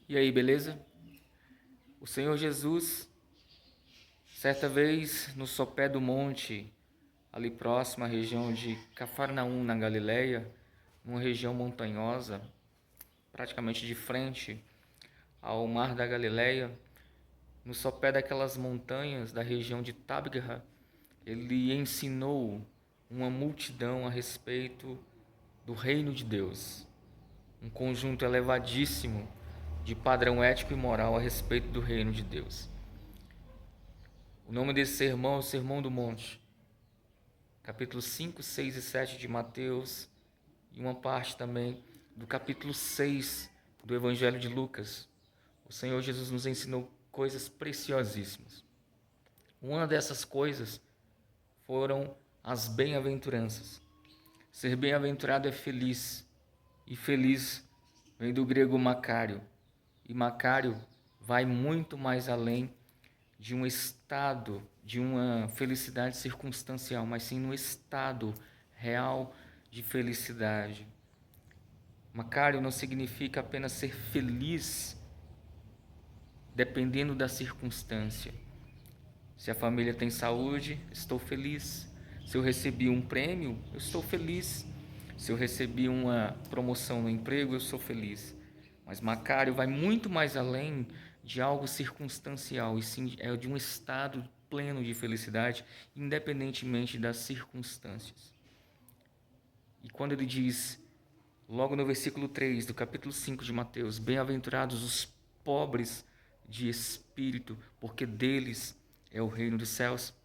E aí, beleza? O Senhor Jesus, certa vez no sopé do monte, ali próximo à região de Cafarnaum, na Galileia, numa região montanhosa, praticamente de frente ao mar da Galileia, no sopé daquelas montanhas da região de Tabgha, ele ensinou uma multidão a respeito do reino de Deus, um conjunto elevadíssimo de padrão ético e moral a respeito do reino de Deus. O nome desse sermão é o Sermão do Monte, capítulos 5, 6 e 7 de Mateus e uma parte também do capítulo 6 do Evangelho de Lucas. O Senhor Jesus nos ensinou coisas preciosíssimas. Uma dessas coisas foram as bem-aventuranças. Ser bem-aventurado é feliz, e feliz vem do grego Macário, e Macário vai muito mais além de um estado, de uma felicidade circunstancial, mas sim no estado real de felicidade. Macário não significa apenas ser feliz dependendo da circunstância. Se a família tem saúde, estou feliz. Se eu recebi um prêmio, eu estou feliz. Se eu recebi uma promoção no emprego, eu sou feliz. Mas Macário vai muito mais além de algo circunstancial, e sim é de um estado pleno de felicidade, independentemente das circunstâncias. E quando ele diz, logo no versículo 3 do capítulo 5 de Mateus, bem-aventurados os pobres de espírito, porque deles é o reino dos céus.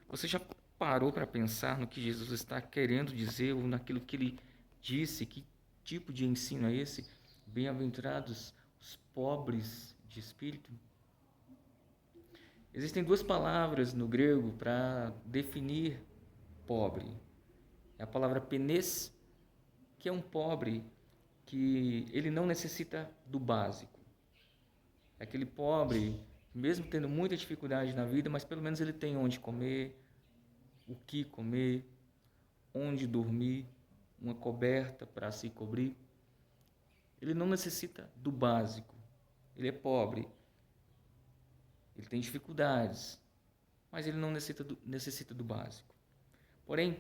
Você já parou para pensar no que Jesus está querendo dizer, ou naquilo que ele disse? Que tipo de ensino é esse? Bem-aventurados os pobres de espírito. Existem duas palavras no grego para definir pobre. É a palavra penes, que é um pobre que ele não necessita do básico. É aquele pobre, mesmo tendo muita dificuldade na vida, mas pelo menos ele tem onde comer, o que comer, onde dormir, uma coberta para se cobrir. Ele não necessita do básico. Ele é pobre. Ele tem dificuldades, mas ele não necessita do básico. Porém,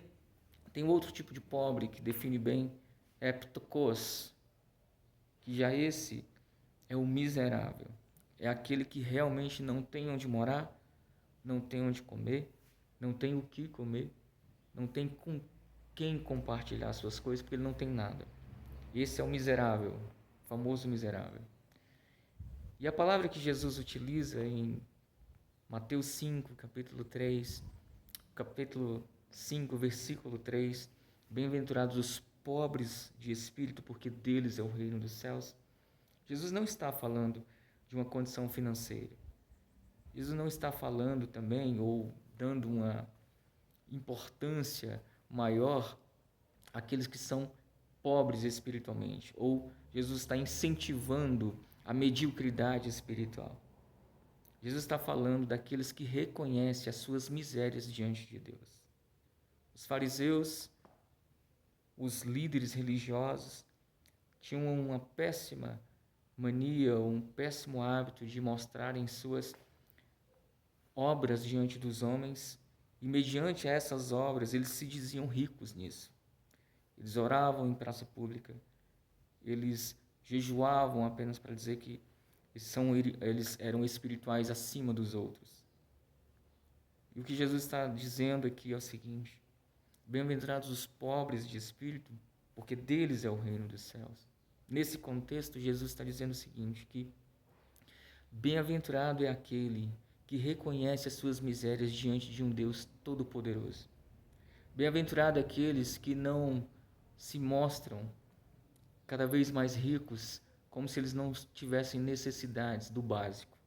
tem outro tipo de pobre que define bem, é ptokos, que já esse é o miserável. É aquele que realmente não tem onde morar, não tem onde comer, não tem o que comer, não tem com quem compartilhar suas coisas, porque ele não tem nada. Esse é o miserável, o famoso miserável. E a palavra que Jesus utiliza em Mateus 5, capítulo 5, versículo 3, bem-aventurados os pobres de espírito, porque deles é o reino dos céus. Jesus não está falando de uma condição financeira. Jesus não está falando também, ou dando uma importância maior àqueles que são pobres espiritualmente, ou Jesus está incentivando a mediocridade espiritual. Jesus está falando daqueles que reconhecem as suas misérias diante de Deus. Os fariseus, os líderes religiosos, tinham uma péssima mania, um péssimo hábito de mostrarem suas obras diante dos homens, e mediante essas obras eles se diziam ricos nisso. Eles oravam em praça pública, eles jejuavam apenas para dizer que eles eram espirituais acima dos outros. E o que Jesus está dizendo aqui é o seguinte: bem-aventurados os pobres de espírito, porque deles é o reino dos céus. Nesse contexto, Jesus está dizendo o seguinte, que bem-aventurado é aquele que reconhece as suas misérias diante de um Deus todo-poderoso. Bem-aventurado é aqueles que não se mostram cada vez mais ricos, como se eles não tivessem necessidades do básico.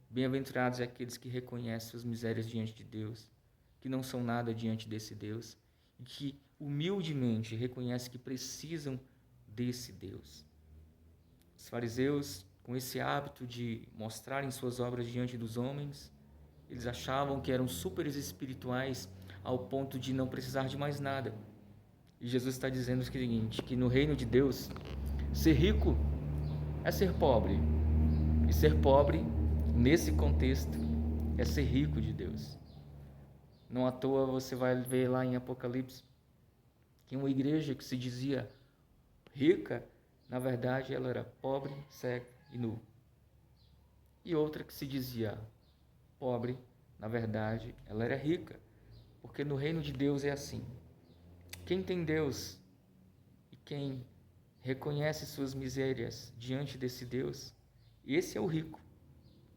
Bem-aventurados é aqueles que reconhecem suas misérias diante de Deus, que não são nada diante desse Deus, e que humildemente reconhecem que precisam desse Deus. Os fariseus, com esse hábito de mostrarem suas obras diante dos homens, eles achavam que eram super espirituais ao ponto de não precisar de mais nada. E Jesus está dizendo o seguinte, que no reino de Deus, ser rico é ser pobre. E ser pobre, nesse contexto, é ser rico de Deus. Não à toa você vai ver lá em Apocalipse que uma igreja que se dizia rica, na verdade ela era pobre, cega e nu. E outra que se dizia pobre, na verdade ela era rica. Porque no reino de Deus é assim. Quem tem Deus e quem reconhece suas misérias diante desse Deus, esse é o rico.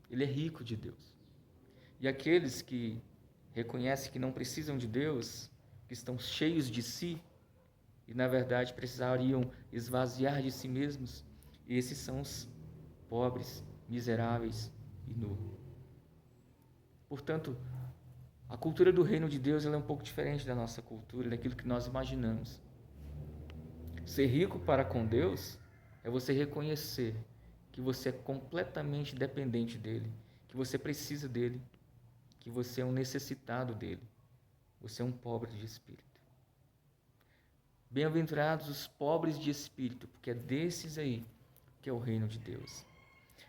Ele é rico de Deus. E aqueles que reconhecem que não precisam de Deus, que estão cheios de si, e na verdade precisariam esvaziar de si mesmos, esses são os pobres, miseráveis e nus. Portanto, a cultura do reino de Deus ela é um pouco diferente da nossa cultura, daquilo que nós imaginamos. Ser rico para com Deus é você reconhecer que você é completamente dependente dele, que você precisa dele, que você é um necessitado dele, você é um pobre de espírito. Bem-aventurados os pobres de espírito, porque é desses aí que é o reino de Deus.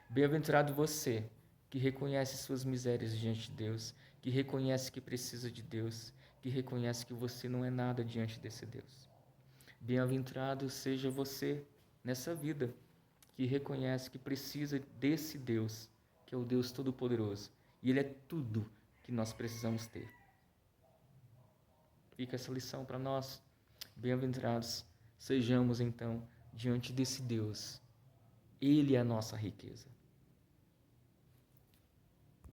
Bem-aventurado você que reconhece suas misérias diante de Deus, que reconhece que precisa de Deus, que reconhece que você não é nada diante desse Deus. Bem-aventurado seja você nessa vida que reconhece que precisa desse Deus, que é o Deus Todo-Poderoso, e Ele é tudo que nós precisamos ter. Fica essa lição para nós. Bem-aventurados sejamos então diante desse Deus. Ele é a nossa riqueza.